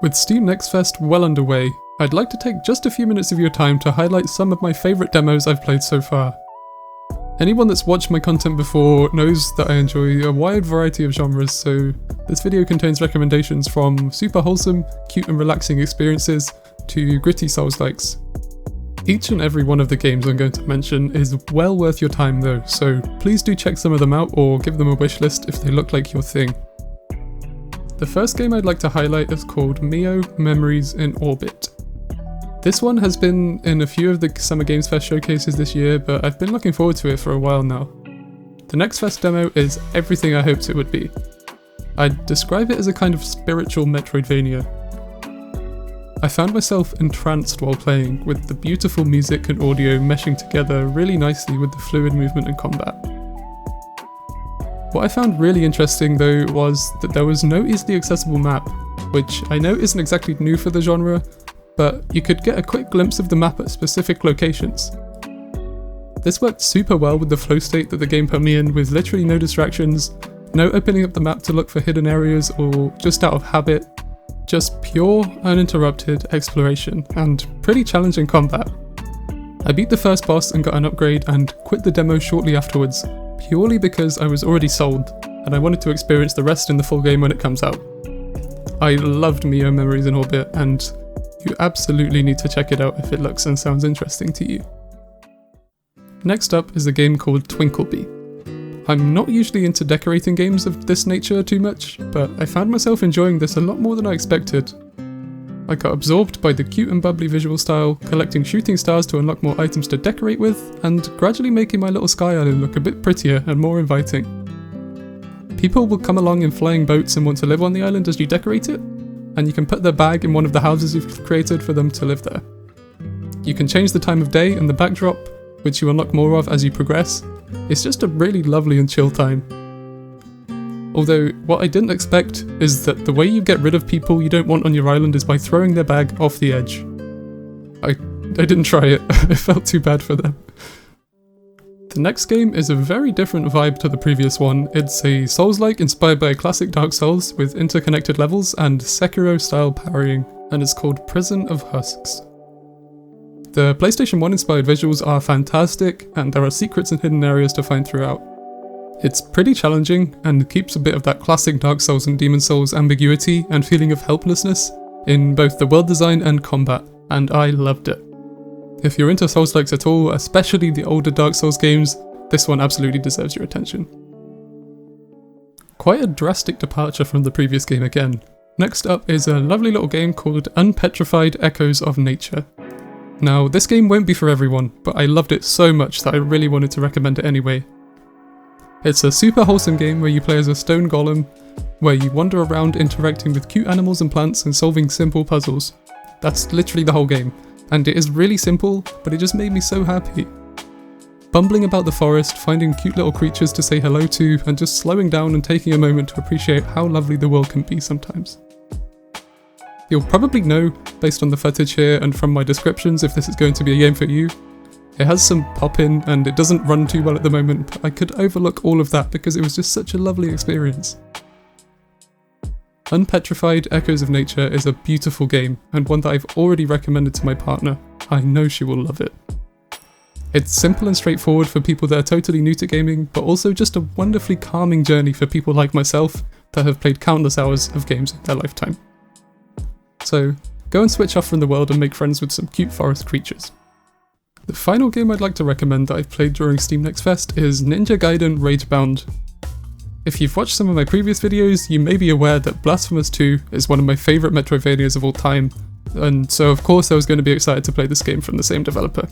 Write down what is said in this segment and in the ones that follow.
With Steam Next Fest well underway, I'd like to take just a few minutes of your time to highlight some of my favourite demos I've played so far. Anyone that's watched my content before knows that I enjoy a wide variety of genres, so this video contains recommendations from super wholesome, cute and relaxing experiences to gritty Souls-likes. Each and every one of the games I'm going to mention is well worth your time though, so please do check some of them out or give them a wishlist if they look like your thing. The first game I'd like to highlight is called Mio Memories in Orbit. This one has been in a few of the Summer Games Fest showcases this year, but I've been looking forward to it for a while now. The Next Fest demo is everything I hoped it would be. I'd describe it as a kind of spiritual Metroidvania. I found myself entranced while playing, with the beautiful music and audio meshing together really nicely with the fluid movement and combat. What I found really interesting though was that there was no easily accessible map, which I know isn't exactly new for the genre, but you could get a quick glimpse of the map at specific locations. This worked super well with the flow state that the game put me in, with literally no distractions, no opening up the map to look for hidden areas or just out of habit, just pure, uninterrupted exploration and pretty challenging combat. I beat the first boss and got an upgrade and quit the demo shortly afterwards, purely because I was already sold and I wanted to experience the rest in the full game when it comes out. I loved Mio Memories in Orbit, and you absolutely need to check it out if it looks and sounds interesting to you. Next up is a game called Twinkleby. I'm not usually into decorating games of this nature too much, but I found myself enjoying this a lot more than I expected. I got absorbed by the cute and bubbly visual style, collecting shooting stars to unlock more items to decorate with, and gradually making my little sky island look a bit prettier and more inviting. People will come along in flying boats and want to live on the island as you decorate it, and you can put their bag in one of the houses you've created for them to live there. You can change the time of day and the backdrop, which you unlock more of as you progress. It's just a really lovely and chill time. Although, what I didn't expect is that the way you get rid of people you don't want on your island is by throwing their bag off the edge. I didn't try it, I felt too bad for them. The next game is a very different vibe to the previous one. It's a Souls-like inspired by a classic Dark Souls with interconnected levels and Sekiro-style parrying, and it's called Prison of Husks. The PlayStation 1 inspired visuals are fantastic, and there are secrets and hidden areas to find throughout. It's pretty challenging, and keeps a bit of that classic Dark Souls and Demon Souls ambiguity and feeling of helplessness in both the world design and combat, and I loved it. If you're into Souls-likes at all, especially the older Dark Souls games, this one absolutely deserves your attention. Quite a drastic departure from the previous game again. Next up is a lovely little game called Unpetrified Echoes of Nature. Now, this game won't be for everyone, but I loved it so much that I really wanted to recommend it anyway. It's a super wholesome game where you play as a stone golem, where you wander around interacting with cute animals and plants and solving simple puzzles. That's literally the whole game, and it is really simple, but it just made me so happy. Bumbling about the forest, finding cute little creatures to say hello to, and just slowing down and taking a moment to appreciate how lovely the world can be sometimes. You'll probably know, based on the footage here and from my descriptions, if this is going to be a game for you. It has some pop-in and it doesn't run too well at the moment, but I could overlook all of that because it was just such a lovely experience. Unpetrified Echoes of Nature is a beautiful game, and one that I've already recommended to my partner. I know she will love it. It's simple and straightforward for people that are totally new to gaming, but also just a wonderfully calming journey for people like myself that have played countless hours of games in their lifetime. So, go and switch off from the world and make friends with some cute forest creatures. The final game I'd like to recommend that I've played during Steam Next Fest is Ninja Gaiden Ragebound. If you've watched some of my previous videos, you may be aware that Blasphemous 2 is one of my favourite Metroidvanias of all time, and so of course I was going to be excited to play this game from the same developer.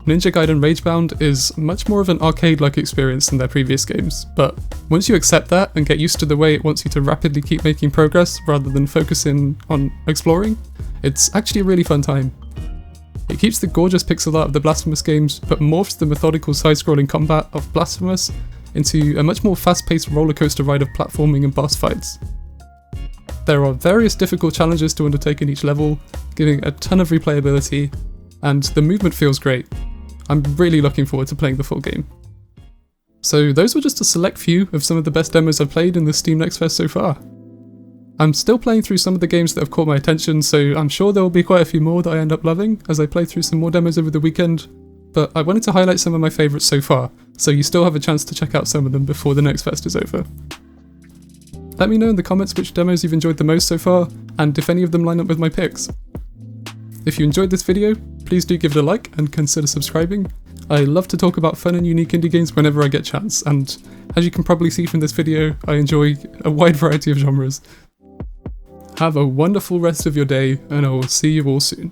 Ninja Gaiden Ragebound is much more of an arcade-like experience than their previous games, but once you accept that and get used to the way it wants you to rapidly keep making progress rather than focusing on exploring, it's actually a really fun time. It keeps the gorgeous pixel art of the Blasphemous games, but morphs the methodical side-scrolling combat of Blasphemous into a much more fast-paced rollercoaster ride of platforming and boss fights. There are various difficult challenges to undertake in each level, giving a ton of replayability, and the movement feels great. I'm really looking forward to playing the full game. So those were just a select few of some of the best demos I've played in the Steam Next Fest so far. I'm still playing through some of the games that have caught my attention, so I'm sure there will be quite a few more that I end up loving as I play through some more demos over the weekend, but I wanted to highlight some of my favourites so far, so you still have a chance to check out some of them before the next fest is over. Let me know in the comments which demos you've enjoyed the most so far, and if any of them line up with my picks. If you enjoyed this video, please do give it a like and consider subscribing. I love to talk about fun and unique indie games whenever I get a chance, and as you can probably see from this video, I enjoy a wide variety of genres. Have a wonderful rest of your day, and I will see you all soon.